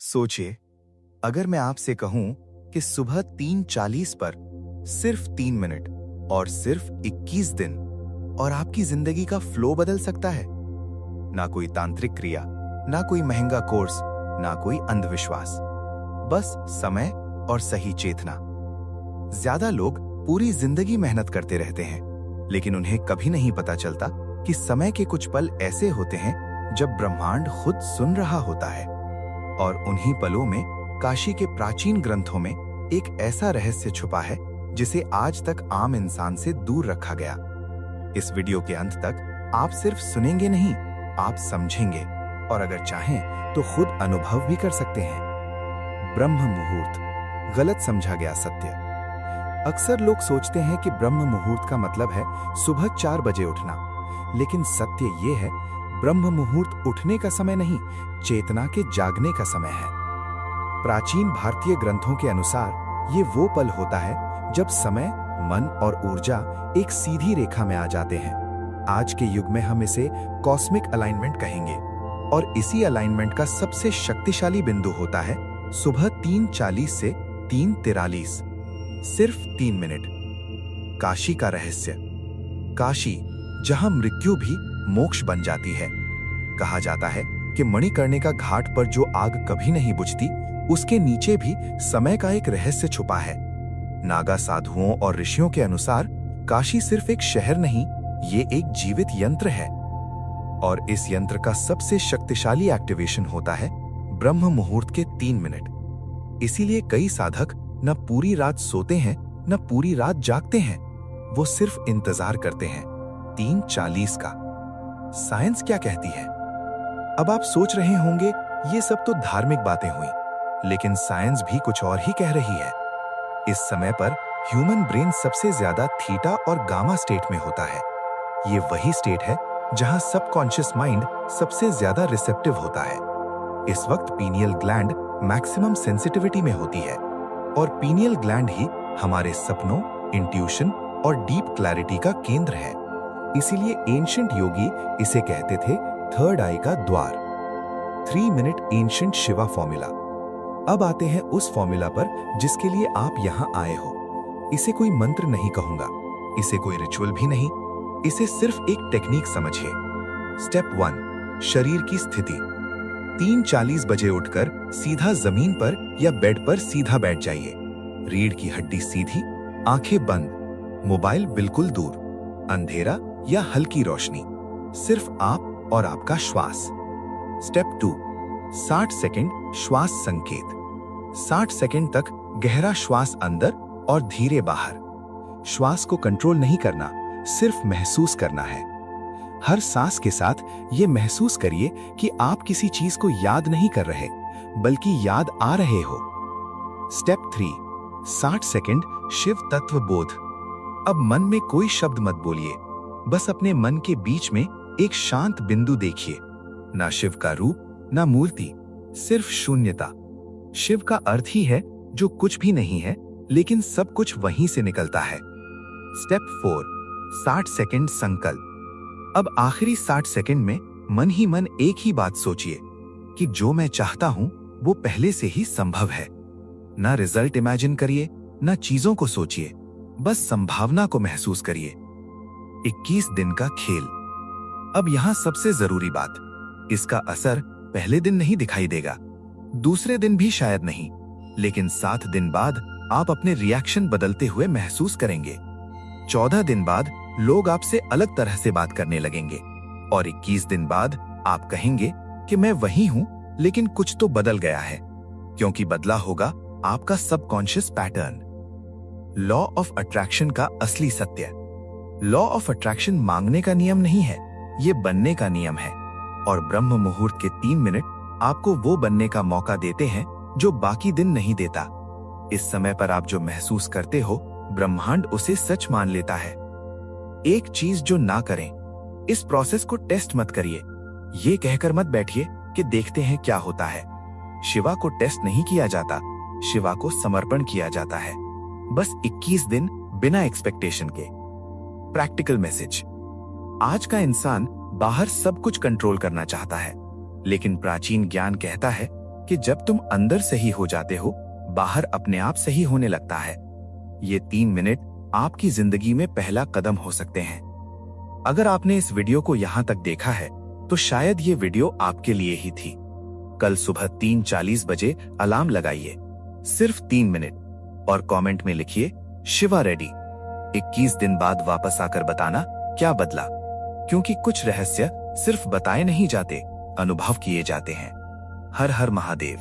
सोचिए, अगर मैं आपसे कहूं कि सुबह 3:40 पर सिर्फ 3 मिनट और सिर्फ 21 दिन और आपकी जिंदगी का फ्लो बदल सकता है। ना कोई तांत्रिक क्रिया, ना कोई महंगा कोर्स, ना कोई अंधविश्वास, बस समय और सही चेतना। ज्यादा लोग पूरी जिंदगी मेहनत करते रहते हैं, लेकिन उन्हें कभी नहीं पता चलता कि समय के कुछ पल ऐसे होते हैं जब ब्रह्मांड खुद सुन रहा होता है। और उन्हीं पलों में काशी के प्राचीन ग्रंथों में एक ऐसा रहस्य छुपा है जिसे आज तक आम इंसान से दूर रखा गया। इस वीडियो के अंत तक आप सिर्फ सुनेंगे नहीं, आप समझेंगे और अगर चाहें तो खुद अनुभव भी कर सकते हैं। ब्रह्म मुहूर्त, गलत समझा गया सत्य। अक्सर लोग सोचते हैं कि ब्रह्म मुहूर्त का मतलब है सुबह 4 बजे उठना, लेकिन सत्य ये है, ब्रह्म मुहूर्त उठने का समय नहीं, चेतना के जागने का समय है। प्राचीन भारतीय ग्रंथों के अनुसार ये वो पल होता है जब समय, मन और ऊर्जा एक सीधी रेखा में आ जाते हैं। आज के युग में हम इसे कॉस्मिक अलाइनमेंट कहेंगे और इसी अलाइनमेंट का सबसे शक्तिशाली बिंदु होता है सुबह 3:40 से 3:43, सिर्फ 3 मिनट। काशी का रहस्य। काशी, जहां मृत्यु भी मोक्ष बन जाती है। कहा जाता है कि मणिकर्णिका घाट पर जो आग कभी नहीं बुझती, उसके नीचे भी समय का एक रहस्य छुपा है। नागा साधुओं और ऋषियों के अनुसार काशी सिर्फ एक शहर नहीं, ये एक जीवित यंत्र है। और इस यंत्र का सबसे शक्तिशाली एक्टिवेशन होता है ब्रह्म मुहूर्त के 3 मिनट। इसीलिए कई साधक न पूरी रात सोते हैं, न पूरी रात जागते हैं। वो सिर्फ इंतजार करते हैं 3:40 का। साइंस क्या कहती है? अब आप सोच रहे होंगे ये सब तो धार्मिक बातें हुई, लेकिन साइंस भी कुछ और ही कह रही है। इस समय पर ह्यूमन ब्रेन सबसे ज्यादा थीटा और गामा स्टेट में होता है। ये वही स्टेट है जहां सबकॉन्शियस माइंड सबसे ज्यादा रिसेप्टिव होता है। इस वक्त पीनियल ग्लैंड मैक्सिमम सेंसिटिविटी में होती है और पीनियल ग्लैंड ही हमारे सपनों, इंट्यूशन और डीप क्लैरिटी का केंद्र है। इसीलिए एंशिएंट योगी इसे कहते थे थर्ड आई का द्वार। 3 मिनट एंशिएंट शिवा फॉर्मूला। अब आते हैं उस फॉर्मूला पर जिसके लिए आप यहाँ आए हो। इसे कोई मंत्र नहीं कहूंगा, इसे कोई रिचुअल भी नहीं, इसे सिर्फ एक टेक्निक समझिए। स्टेप 1, शरीर की स्थिति। 3:40 बजे उठकर सीधा जमीन पर या बेड पर सीधा बैठ जाइए। रीढ़ की हड्डी सीधी, आंखें बंद, मोबाइल बिल्कुल दूर, अंधेरा या हल्की रोशनी, सिर्फ आप और आपका श्वास। स्टेप 2, 60 सेकंड श्वास संकेत। 60 सेकंड तक गहरा श्वास अंदर और धीरे बाहर। श्वास को कंट्रोल नहीं करना, सिर्फ महसूस करना है। हर सांस के साथ ये महसूस करिए कि आप किसी चीज को याद नहीं कर रहे, बल्कि याद आ रहे हो। स्टेप 3, 60 सेकंड शिव तत्व बोध। अब मन में कोई शब्द मत बोलिए, बस अपने मन के बीच में एक शांत बिंदु देखिए। ना शिव का रूप, ना मूर्ति, सिर्फ शून्यता। शिव का अर्थ ही है जो कुछ भी नहीं है, लेकिन सब कुछ वहीं से निकलता है। स्टेप 4, 60 सेकंड संकल्प। अब आखिरी 60 सेकंड में मन ही मन एक ही बात सोचिए कि जो मैं चाहता हूं वो पहले से ही संभव है। ना रिजल्ट इमेजिन करिए, ना चीजों को सोचिए, बस संभावना को महसूस करिए। 21 दिन का खेल। अब यहां सबसे जरूरी बात, इसका असर पहले दिन नहीं दिखाई देगा, दूसरे दिन भी शायद नहीं, लेकिन 7 दिन बाद आप अपने रिएक्शन बदलते हुए महसूस करेंगे। 14 दिन बाद लोग आपसे अलग तरह से बात करने लगेंगे और 21 दिन बाद आप कहेंगे कि मैं वही हूं, लेकिन कुछ तो बदल गया है, क्योंकि बदला होगा आपका subconscious pattern. Law of attraction का असली सत्य। लॉ ऑफ अट्रैक्शन मांगने का नियम नहीं है, ये बनने का नियम है। और ब्रह्म मुहूर्त के 3 मिनट आपको वो बनने का मौका देते हैं जो बाकी दिन नहीं देता। इस समय पर आप जो महसूस करते हो, ब्रह्मांड उसे सच मान लेता है। एक चीज जो ना करें, इस प्रोसेस को टेस्ट मत करिए। ये कहकर मत बैठिए कि देखते हैं क्या होता है। शिवा को टेस्ट नहीं किया जाता, शिवा को समर्पण किया जाता है। बस 21 दिन बिना एक्सपेक्टेशन के। Practical message. आज का इंसान बाहर सब कुछ कंट्रोल करना चाहता है, लेकिन प्राचीन ज्ञान कहता है कि जब तुम अंदर सही हो जाते हो, बाहर अपने आप सही होने लगता है। ये 3 मिनट आपकी जिंदगी में पहला कदम हो सकते हैं। अगर आपने इस वीडियो को यहां तक देखा है तो शायद ये वीडियो आपके लिए ही थी। कल सुबह 3:40 बजे अलार्म लगाइए, सिर्फ 3 मिनट, और कमेंट में लिखिए शिवा रेडी। 21 दिन बाद वापस आकर बताना क्या बदला, क्योंकि कुछ रहस्य सिर्फ बताए नहीं जाते, अनुभव किए जाते हैं। हर हर महादेव।